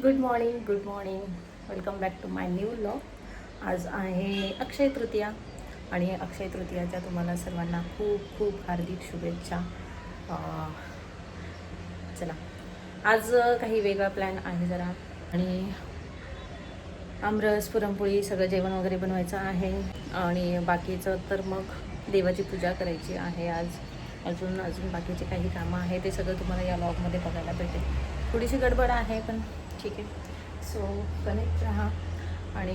Good morning welcome back to my new vlog. आज आहे अक्षय तृतीया आणि अक्षय तृतीयाच्या तुम्हाला सर्वांना खूप खूप हार्दिक शुभेच्छा. चला, आज काही वेगळा प्लॅन आहे जरा, आणि आमरस पुरणपोळी सगळं जेवण वगैरे बनवायचं आहे. आणि बाकीचं तर मग देवाची पूजा करायची आहे. आज अजून बाकीचे काही कामं आहे, ते सगळं तुम्हाला या व्लॉगमध्ये बघायला भेटेल. थोडीशी गडबड आहे पण ठीक आहे. सो कनेक्ट राहा. आणि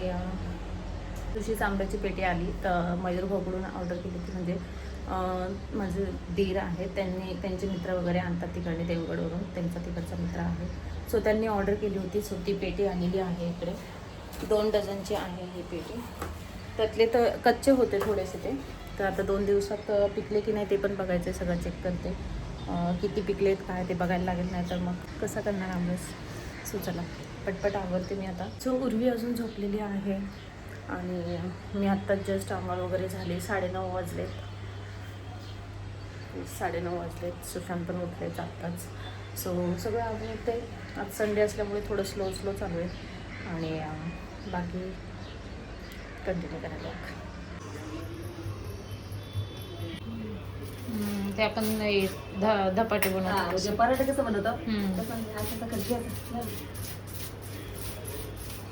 तुळशीच आंब्याची पेटी आली तर मयूर भाऊकडून ऑर्डर केली होती. म्हणजे माझे दीर आहे, त्यांचे मित्र वगैरे आणतात तिकडे देवगडवरून, त्यांचा तिकडचा मित्र आहे. सो त्यांनी ऑर्डर केली होती. सो ती पेटी आलेली आहे इकडे. 2 डझनची आहे ही पेटी. त्यातले तर कच्चे होते थोडेसे ते, तर आता 2 दिवसात पिकले की नाही ते पण बघायचं, सगळं चेक करते. किती पिकलेत काय ते बघायला लागेल, नाही तर मग कसं करणार आंबरस. सो चला पटपट आवडते मी आता. सो उर्वी अजून झोपलेली आहे आणि मी आत्ताच जस्ट आंघोळ वगैरे झाली. 9:30 वाजलेत. 9:30 वाजलेत. सुशांत पण उठलेच आत्ताच. सो सगळं आवडते. आज संडे असल्यामुळे थोडं स्लो चालू आहे. आणि बाकी कंटिन्यू करायला. ते आपण धपाटे बनवतो. पराठा कसं बनवतो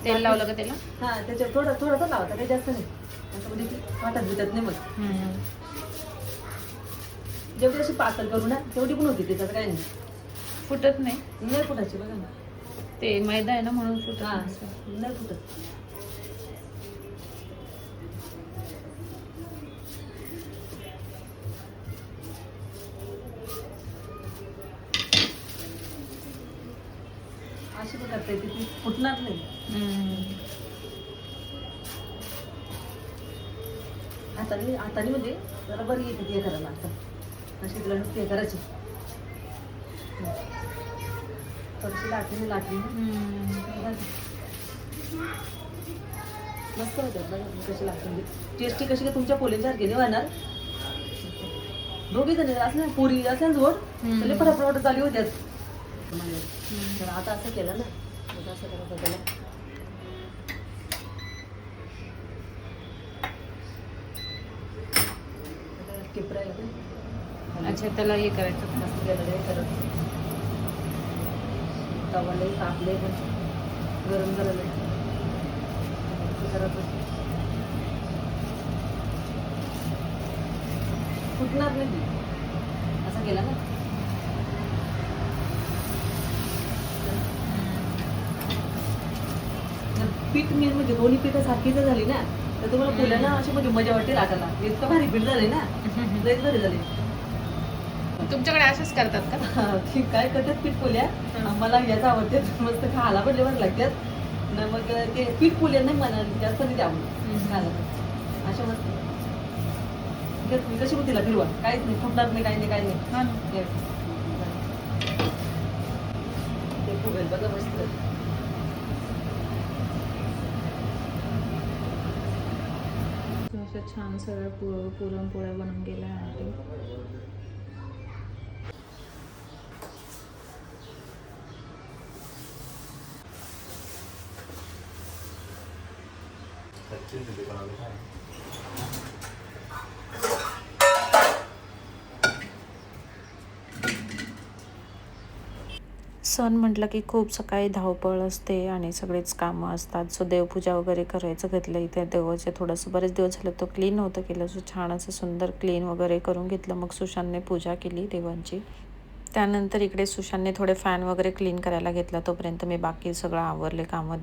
तेल लावलं का त्याला? हा, त्याच्यात थोडंसं लावता, काही जास्त नाही. असं म्हणजे वाटत भेटत नाही. मग जेवढी अशी पातळ करू ना तेवढी पण होती, त्याच्यात काय नाही, फुटत नाही. नाही फुटायची. बघा ना, ते मैदा आहे ना म्हणून फुटत हा नसेल. नाही फुटत. अशी पण करता येते, ती फुटणार नाही. हाताने म्हणजे जरा बरी येते ती करायला. असं अशी तिला नुसती करायची, थोडीशी लाटली मस्त होते. कशी लागते टेस्टी, कशी काय तुमच्या पोळ्यांसारखी नाही होणार. दोघी जण असं नाही, पुरी असेल जोड त्याला फटाफट चालू होत्यात. तर आता असं केलं ना, आता असं करायचं त्याला. अच्छा, त्याला हे करायचं. मस्त केलं करत तवाले तापले पण गरम झालं फुटणार नाही ती. असं केलं ना, पीठ मेन म्हणजे दोन्ही पीठ सारखीच झाली ना, तर तुम्हाला पोळ्यांना अशी म्हणजे मजा वाटते लाटायला. इतकं भारी पीठ झाले ना, लयच भारी झाले. तुमच्याकडे असंच करतात का? ठीक काय करतात पीठ पोळ्या. मला याच आवडते, मस्त खायला पण जेवण लागतात ना. मग ते पीठ पोळ्या नाही मला जास्त नाही आवडत खायला. अशा मस्त कशी होती तिला फिरवा, काहीच नाही फुटणार नाही, काही नाही. ते फुगेल बघा मस्त. छान सगळ्या पुरणपोळ्या बनवून गेल्या आहे. सण म्हटलं की खूप सकाळी धावपळ असते आणि सगळेच कामं असतात. सो देवपूजा वगैरे करायचं घेतलं. इथे देवाचे थोडंसं बरेच दिवस झालं तो क्लीन नव्हतं केलं. सो छान असं सुंदर क्लीन वगैरे करून घेतलं. मग सुशांतने पूजा केली देवांची. त्यानंतर इकडे सुशांतने थोडे फॅन वगैरे क्लीन करायला घेतला. तोपर्यंत मी बाकी सगळं आवरले कामं.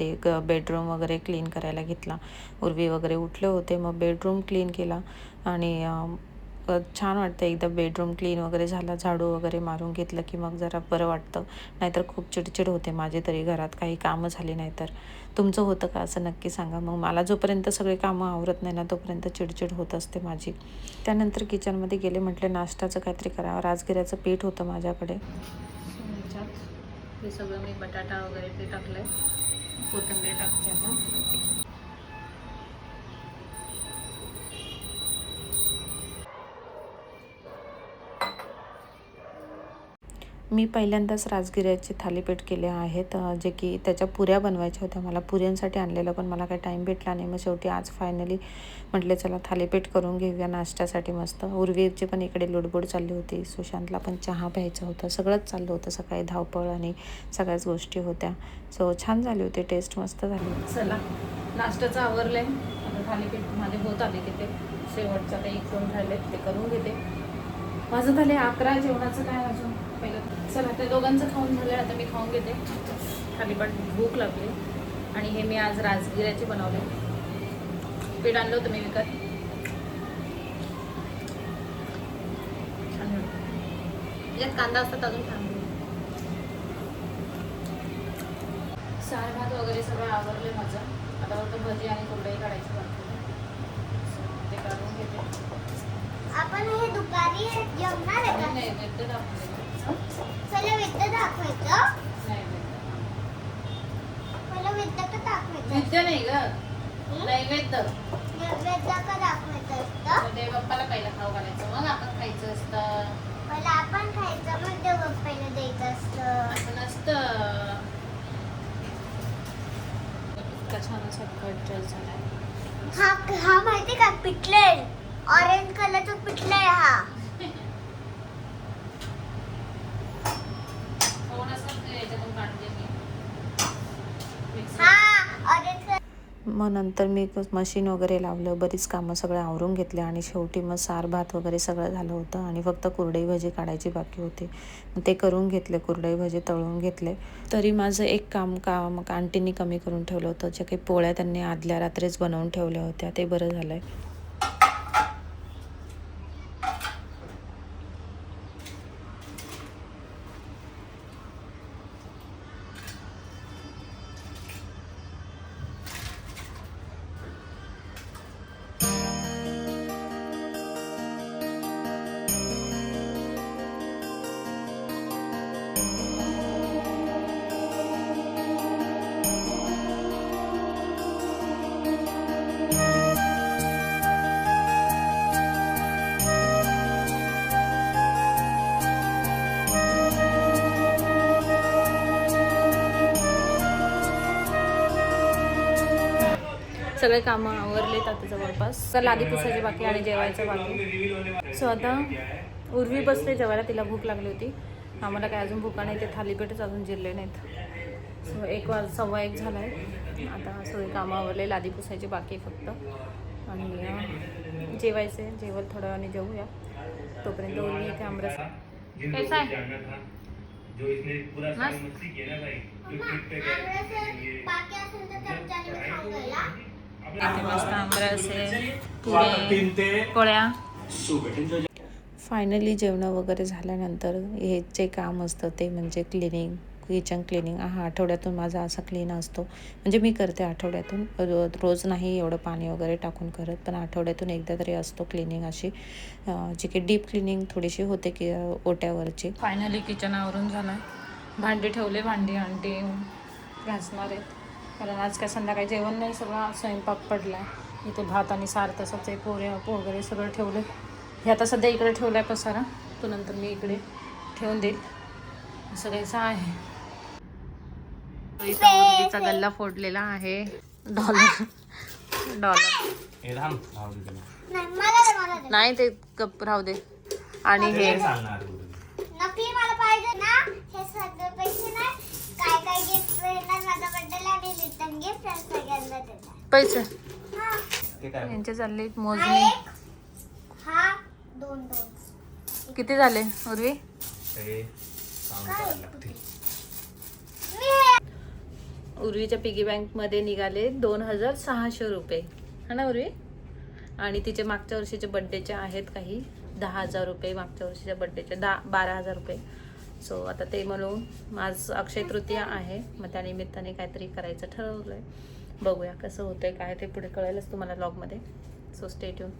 बेडरूम वगैरे क्लीन करायला घेतला. उर्वी वगैरे उठले होते, मग बेडरूम क्लीन केला. आणि छान वाटतं एकदा बेडरूम क्लीन वगैरे झाला, झाडू वगैरे मारून घेतलं की मग जरा बरं वाटतं. नाहीतर खूप चिडचिड होते माझी तरी घरात काही कामं झाली नाही तर. तुमचं होतं का असं नक्की सांगा. मग मला जोपर्यंत सगळे कामं आवरत नाही ना तोपर्यंत चिडचिड होत असते माझी. त्यानंतर किचनमध्ये गेले, म्हटलं नाश्त्याचं काहीतरी करावं. राजगिऱ्याचं पीठ होतं माझ्याकडे. हे सगळं मी बटाटा वगैरे ते टाकलं आहे. कोथिंबीर टाकते आता. मी पहिल्यांदाच राजगिऱ्याचे थालीपीठ केले आहेत, जे की त्याच्या पुऱ्या बनवायच्या होत्या. मला पुऱ्यांसाठी आणलेलं, पण मला काही टाईम भेटला नाही. मग शेवटी आज फायनली म्हटले चला थालीपीठ करून घेऊया नाश्त्यासाठी मस्त. उर्वीची पण इकडे लुडबुड चालली होती, सुशांतला पण चहा प्यायचा होता, सगळंच चाललं होतं. सकाळी धावपळ आणि सगळ्याच गोष्टी होत्या. सो छान झाली होती, टेस्ट मस्त झाली. चला नाश्त्याचं आवरलं आहे, आता थालीपीठ माझे होत आले तिथे. शेवटचा काही 1-2 राहिले ते करून घेते. माझं झाले 11 जेवणाचं काय अजून पहिलं. चला ते दोघांचं खाऊन झालं, आता मी खाऊन घेते. थालीपीठ भूक लागली. आणि हे मी आज राजगिऱ्याचे बनवले. पीठ आणलं होतं मी विकत. छान याच्यात कांदा असतात अजून छान. सार भात वगैरे सगळं आवरले माझं. आता फक्त भजी आणि कुरडई काढायची बाकी. ते काढून घेते. आपण हे दुपारी जेवणार आहे का? नाही वेद्य दाखवते. पहिलं वेद्य दाखवायचं. नाही पहिलं वेद्य का दाखवायचं? वेद्य नाही ग, नैवेद्य. वेद्य का दाखवायचं असतं? देव बाप्पाला पहिला खाऊ घालायचं, मग आपण खायचं असतं. पहिलं आपण खायचं, मग देव बाप्पाला द्यायचं असतं. असं नसतं. इतका छान असा कट ड्रेस झालाय. हा माहिती का? पिटले ऑरेंज कलरचं पिटले हा. थोडंसं याच्यातून काढते मी. हा ऑरेंज कलर. मग नंतर मी मशीन वगैरे लावलं, बरीच कामं सगळं आवरून घेतले आणि शेवटी मग सार भात वगैरे सगळं झालं होतं आणि फक्त कुरडई भजी काढायची बाकी होती. मग ते करून घेतले, कुरडई भजी तळून घेतले. तरी माझं एक काम आंटींनी कमी करून ठेवलं होतं. ज्या काही पोळ्या त्यांनी आदल्या रात्रीच बनवून ठेवल्या होत्या, ते बरं झालंय. सगळे कामं आवरलेत आता जवळपास. तर लादी पुसायची बाकी आणि जेवायचं बाकी. सो आता उर्वी बसले जेवायला, तिला भूक लागली होती. आम्हाला काय अजून भूका नाही, ते थालीपीठच अजून जिरले नाहीत. सो 1:15 झाला आहे. आता सगळे कामं आवरले, लादी पुसायची बाकी फक्त. आणि जेवायचे, जेवण थोड्या वेळाने जेवूया. तोपर्यंत उर्वी इथे आमरस. कैसा आहे? बाकी असेल तर चमच्याने खाऊ घ्यायला. इथे मस्त आमरस आहे, पुरे, पोळ्या. फायनली जेवणं वगैरे झाल्यानंतर हे जे काम असतं ते म्हणजे क्लिनिंग, किचन क्लिनिंग. हा आठवड्यातून माझा असा क्लीन असतो. म्हणजे मी करते आठवड्यातून, रोज नाही एवढं पाणी वगैरे टाकून करत, पण आठवड्यातून एकदा तरी असतो क्लिनिंग अशी, जी की डीप क्लिनिंग थोडीशी होते की ओट्यावरची. फायनली किचन आवरून झालं. भांडी ठेवले, भांडी आंटी घासणार आहेत, कारण आज काय संध्याकाळी जेवण नाही, सगळा स्वयंपाक पडला आहे. इथे भात आणि सार तसंच आहे, पोळ्या वगैरे सगळं ठेवलं. हे आता सध्या इकडे ठेवलं आहे पसारा, तो नंतर मी इकडे ठेवून देईल. असं काहीचं आहे. मुर्गीचा गल्ला फोडलेला आहे. $1 नाही, ते कप राहू दे. आणि हे नक्की मला पाहिजे ना हे सगळे पैसे ना. काय काय गिफ्ट मिळणार माझ्या बर्थडेला आणि रिटर्न गिफ्ट सगळ्यांना देणार पैसे. हा यांचे चालले हा मोजणी. एक, हा 2 किती झाले उर्वी? उर्वीच्या पिगी बँकमध्ये निघाले 2600 रुपये, हा ना उर्वी? आणि तिचे मागच्या वर्षीचे बड्डेचे आहेत काही 10,000 रुपये, मागच्या वर्षीच्या बड्डेचे 12,000 रुपये. सो आता ते म्हणून आज अक्षय तृतीया आहे, मग त्या निमित्ताने काहीतरी करायचं ठरवलं आहे. बघूया कसं होतंय काय, ते पुढे कळेलच तुम्हाला व्लॉगमध्ये. So stay tune.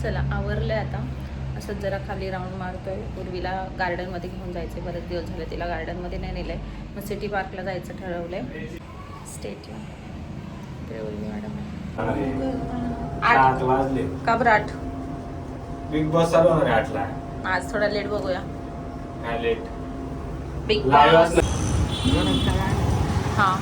चला आवरलंय आता. असंच जरा खाली राऊंड मारतोय. उर्वीला गार्डनमध्ये घेऊन जायचं आहे, बरेच दिवस झाले तिला गार्डनमध्ये नाही नेलं आहे. मग सिटी पार्कला जायचं ठरवलं आहे. Stay tune. उर्वी मॅडम 8 वाजले. का बरं 8? बिग बॉस चालू होणार आहे 8ला. आज थोडा लेट बघूया. Big Live boss. हां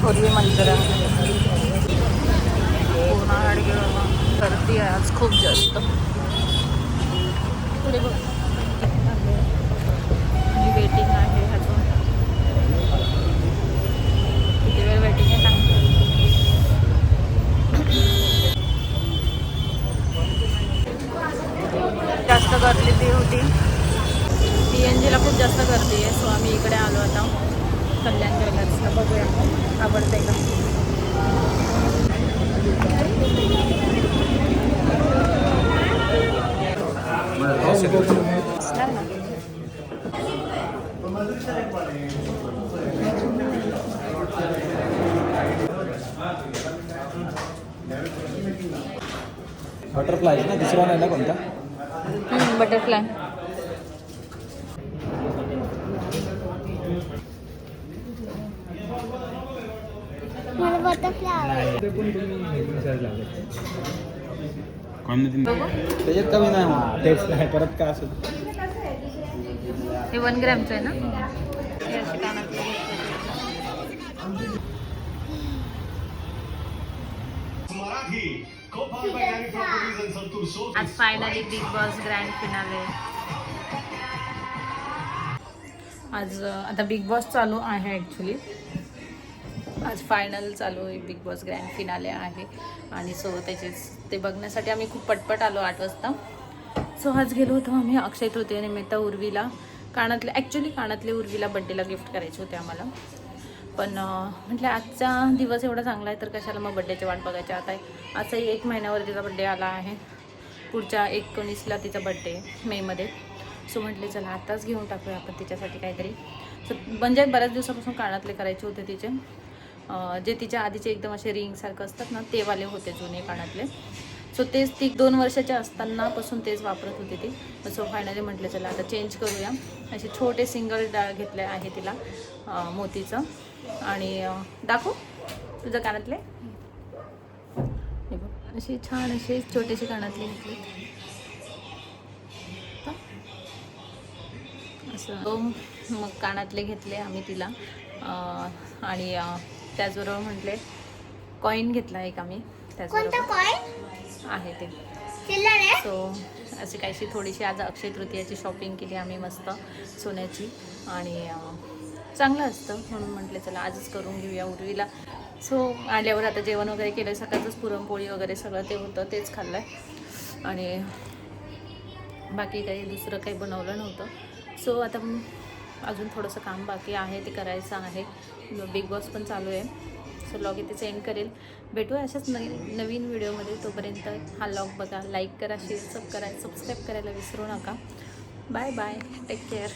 पूर्वी मंचुरियन पूर्ण गाडगेवर गर्दी आहे आज खूप जास्त. पुढे बघ आणि वेटिंग आहे अजून. किती वेळ वेटिंग आहे सांग. जास्त गर्दी ती होती. PNGला खूप जास्त गर्दी आहे. सो आम्ही इकडे आलो आता कल्याण ज्वेलर्सला. बघूया आवडतंय का. असणार ना. बटरफ्लाय ना दुसरा नाही ना कोणता. बटरफ्लाय. मला बटरफ्लाय बघू त्याच्यात कमी नाही होणार. तेच नाही परत काय असं. हे 1 ग्रॅमचं आहे ना. हे असे कानातले घेतले. आज finally big boss grand finale. आज आता बिग बॉस चालू आहे ॲक्च्युली. आज फायनल चालू आहे. बिग बॉस ग्रँड फिनाले आहे आणि सो ते बघण्यासाठी आम्ही खूप पटपट आलो 8 वाजता. सो आज गेलो होतो आम्ही अक्षय तृतीयेनिमित्त उर्वीला कानातले उर्वीला बड्डेला गिफ्ट करायचे होते आम्हाला. पण म्हटलं आजचा दिवस एवढा चांगला आहे तर कशाला मग बड्डेची वाट बघायची. आता आजही 1 महिन्यावर तिचा बड्डे आला आहे. पुढच्या 19ला तिचा बड्डे मेमध्ये. सो म्हटले चला आताच घेऊन टाकूया आपण तिच्यासाठी काहीतरी. सो म्हणजे बऱ्याच दिवसापासून कानातले करायचे होते तिचे. जे तिच्या आधीचे एकदम असे रिंगसारखं असतात ना ते वाले होते जुने कानातले. सो तेच ती 2 वर्षाच्या असतानापासून तेच वापरत होती ती. सो फायनली म्हटलं चला आता चेंज करूया. असे छोटे सिंगल डाळ घेतले आहे तिला मोतीचं. आणि दाखव तुझं कानातले. हे बघ असे छान असे छोटेसे कानातले घेतले असं. मग कानातले घेतले आम्ही तिला. आणि त्याचबरोबर म्हटले कॉईन घेतला एक आम्ही त्याचबरोबर आहे ते. सो अशी काहीशी थोडीशी आज अक्षय तृतीयाची शॉपिंग केली आम्ही मस्त सोन्याची. आणि चांगलं असतं म्हणून म्हटलं चला आजच करून घेऊया उर्वीला. सो आल्यावर आता जेवण वगैरे केलं. सकाळचंच पुरणपोळी वगैरे सगळं ते होतं तेच खाल्लं आहे. आणि बाकी काही दुसरं काही बनवलं नव्हतं. सो आता अजून थोडंसं काम बाकी आहे ते करायचं आहे. बिग बॉस पण चालू आहे. सो लॉग इथे सेंड करेल. भेटूया अशाच नवीन व्हिडिओमध्ये. तोपर्यंत हा लॉग बघा, लाईक करा, शेअर करा, सबस्क्राईब करायला विसरू नका. Bye bye, take care.